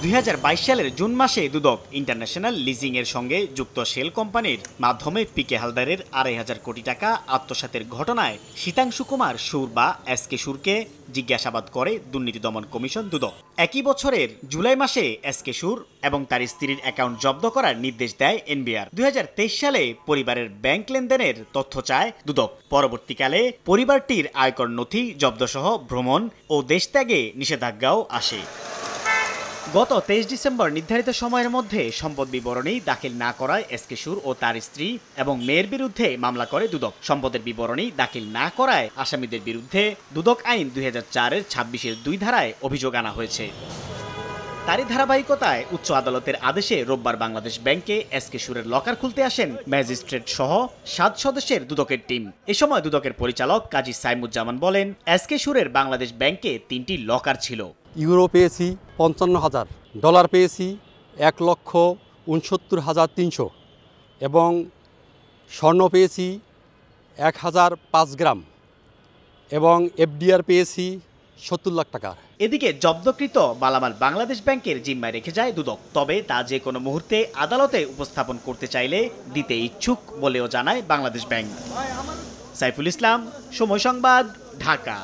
2022 সালের জুন মাসে দুদক international leasing এর সঙ্গে যুক্ত শেল কোম্পানির মাধ্যমে পিকে হালদারের 2,500 কোটি টাকা আত্মসাতের ঘটনায় শীতাংশু কুমার সুর বা এসকে সুরকে জিজ্ঞাসাবাদ করে দুর্নীতি দমন কমিশন দুদক। একই বছরের জুলাই মাসে এসকে সুর এবং তার স্ত্রীর অ্যাকাউন্ট জব্দ করার নির্দেশ দেয় এনবিআর। 2023 সালে পরিবারের ব্যাংক লেনদেনের তথ্য চায় দুদক। পরবর্তীকালে পরিবারটির আয়কর নথি জব্দসহ ভ্রমণ ও দেশত্যাগে নিষেধাজ্ঞাও আসে। গত 23 ডিসেম্বর নির্ধারিত সময়ের মধ্যে সম্পদ বিবরণী দাখিল না করায় এসকে সুর ও তার স্ত্রী এবং মেয়ের বিরুদ্ধে মামলা করে দুদক। সম্পদের বিবরণী দাখিল না করায় আসামিদের বিরুদ্ধে দুদক আইন 2004-এর 26-এর 2 ধারায় অভিযোগ আনা হয়েছে। তারই ধারাবাহিকতায় উচ্চ আদালতের আদেশে রোববার বাংলাদেশ ব্যাংকে এসকে সুরের লকার খুলতে আসেন ম্যাজিস্ট্রেট সহ 7 সদস্যের দুদকের টিম। এ সময় দুদকের পরিচালক কাজী সাইমুজ্জামান বলেন, এসকে সুরের বাংলাদেশ ব্যাংকে 3টি লকার ছিল। ইউরো পেয়েছি 55,000, ডলার পেয়েছি 1,69,300 এবং স্বর্ণ পেয়েছি 1,005 গ্রাম এবং এফডিআর পেয়েছি 70 লাখ টাকা। এদিকে জব্দকৃত মালামাল বাংলাদেশ ব্যাংকের জিম্মায় রেখে যায় দুদক। তবে তা যে কোনো মুহূর্তে আদালতে উপস্থাপন করতে চাইলে দিতে ইচ্ছুক বলেও জানায় বাংলাদেশ ব্যাংক। সাইফুল ইসলাম, সময় সংবাদ, ঢাকা।